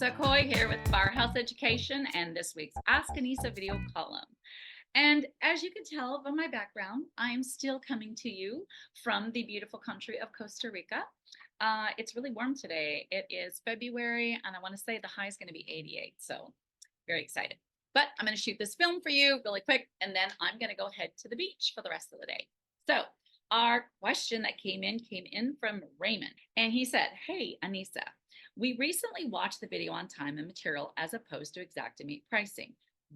Annissa Coy here with Firehouse Education and this week's Ask Annissa video column. And as you can tell from my background, I'm still coming to you from the beautiful country of Costa Rica. It's really warm today. It is February, and I want to say the high is going to be 88, so very excited. But I'm going to shoot this film for you really quick, and then I'm going to go head to the beach for the rest of the day. So our question that came in from Raymond, and he said, "Hey, Annissa, we recently watched the video on time and material as opposed to Xactimate pricing.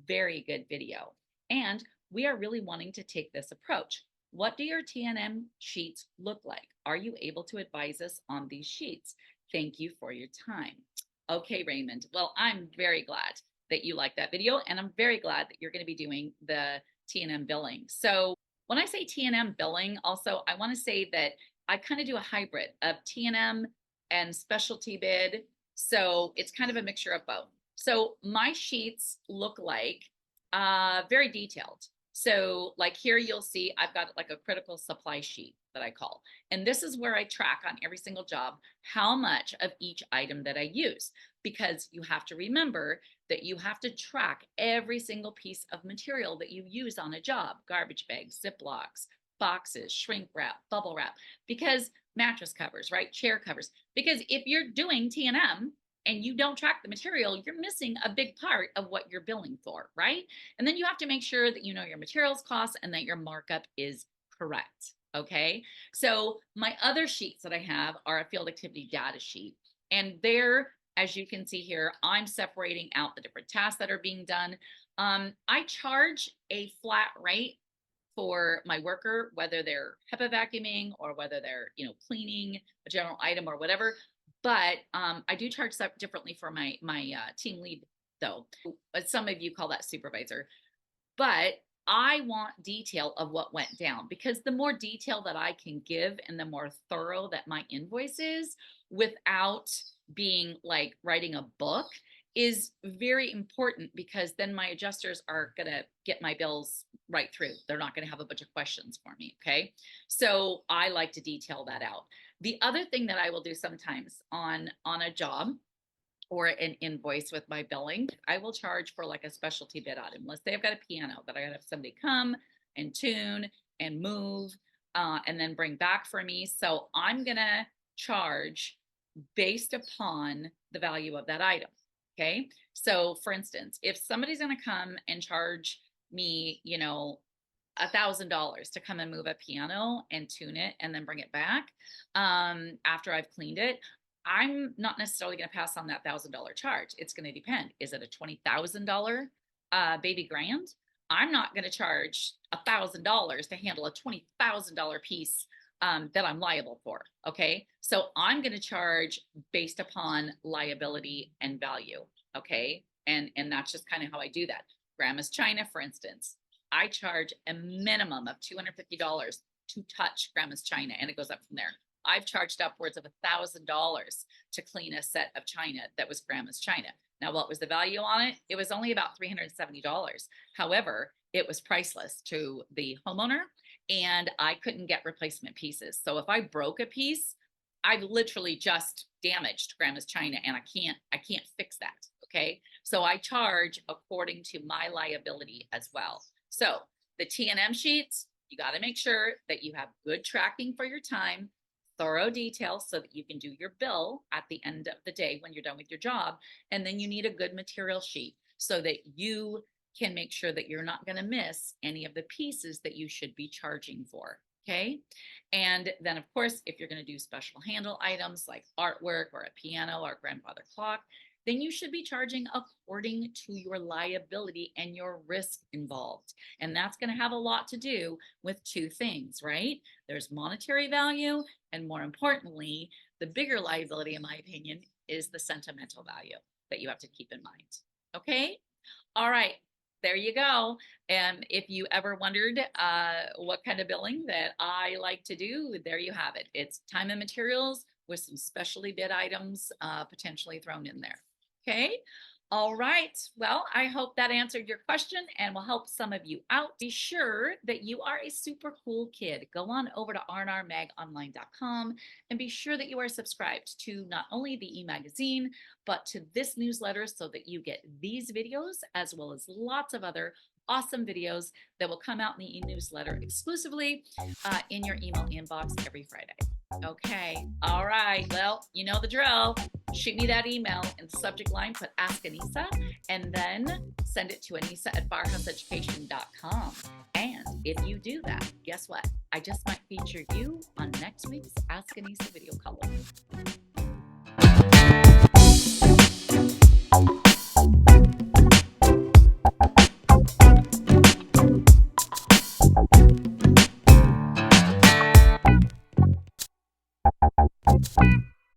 Very good video. And we are really wanting to take this approach. What do your T&M sheets look like? Are you able to advise us on these sheets? Thank you for your time." Okay, Raymond. Well, I'm very glad that you like that video, and I'm very glad that you're going to be doing the T&M billing. So when I say T&M billing, also, I want to say that I kind of do a hybrid of T&M and specialty bid. So it's kind of a mixture of both. So my sheets look like very detailed. So like here you'll see I've got like a critical supply sheet that I call. And this is where I track on every single job how much of each item that I use, because you have to remember that you have to track every single piece of material that you use on a job: garbage bags, Ziplocs, boxes, shrink wrap, bubble wrap, because mattress covers, right? Chair covers. Because if you're doing T&M and you don't track the material, you're missing a big part of what you're billing for, right? And then you have to make sure that you know your materials costs and that your markup is correct. Okay. So my other sheets that I have are a field activity data sheet. And there, as you can see here, I'm separating out the different tasks that are being done. I charge a flat rate for my worker, whether they're HEPA vacuuming or whether they're, cleaning a general item or whatever. But I do charge differently for my team lead, though. Some of you call that supervisor. But I want detail of what went down, because the more detail that I can give and the more thorough that my invoice is without being like writing a book is very important, because then my adjusters are going to get my bills right through. They're not going to have a bunch of questions for me. Okay. So I like to detail that out. The other thing that I will do sometimes on a job or an invoice with my billing, I will charge for like a specialty bid item. Let's say I've got a piano that I gotta have somebody come and tune and move and then bring back for me. So I'm gonna charge based upon the value of that item. Okay. So for instance, if somebody's gonna come and charge me, $1,000 to come and move a piano and tune it and then bring it back after I've cleaned it, I'm not necessarily going to pass on that $1,000 charge. It's going to depend. Is it a $20,000 baby grand? I'm not going to charge $1,000 to handle a $20,000 piece that I'm liable for. Okay. So I'm going to charge based upon liability and value. Okay. And that's just kind of how I do that. Grandma's China, for instance, I charge a minimum of $250 to touch Grandma's China, and it goes up from there. I've charged upwards of $1,000 to clean a set of china that was Grandma's China. Now, what was the value on it? It was only about $370. However, it was priceless to the homeowner, and I couldn't get replacement pieces. So if I broke a piece, I've literally just damaged Grandma's China, and I can't fix that. Okay. So I charge according to my liability as well. So the T&M sheets, you got to make sure that you have good tracking for your time, thorough details so that you can do your bill at the end of the day when you're done with your job. And then you need a good material sheet so that you can make sure that you're not going to miss any of the pieces that you should be charging for. Okay. And then of course, if you're going to do special handle items like artwork or a piano or a grandfather clock, then you should be charging according to your liability and your risk involved. And that's going to have a lot to do with two things, right? There's monetary value, and more importantly, the bigger liability, in my opinion, is the sentimental value that you have to keep in mind. Okay? All right. There you go. And if you ever wondered what kind of billing that I like to do, there you have it. It's time and materials with some specialty bid items potentially thrown in there. Okay. All right. Well, I hope that answered your question and will help some of you out. Be sure that you are a super cool kid. Go on over to rnrmagonline.com and be sure that you are subscribed to not only the e-magazine, but to this newsletter so that you get these videos as well as lots of other awesome videos that will come out in the e-newsletter exclusively in your email inbox every Friday. Okay. All right. Well, you know the drill. Shoot me that email in the subject line, put Ask Annissa, and then send it to Annissa@barhouseeducation.com. And if you do that, guess what? I just might feature you on next week's Ask Annissa video column.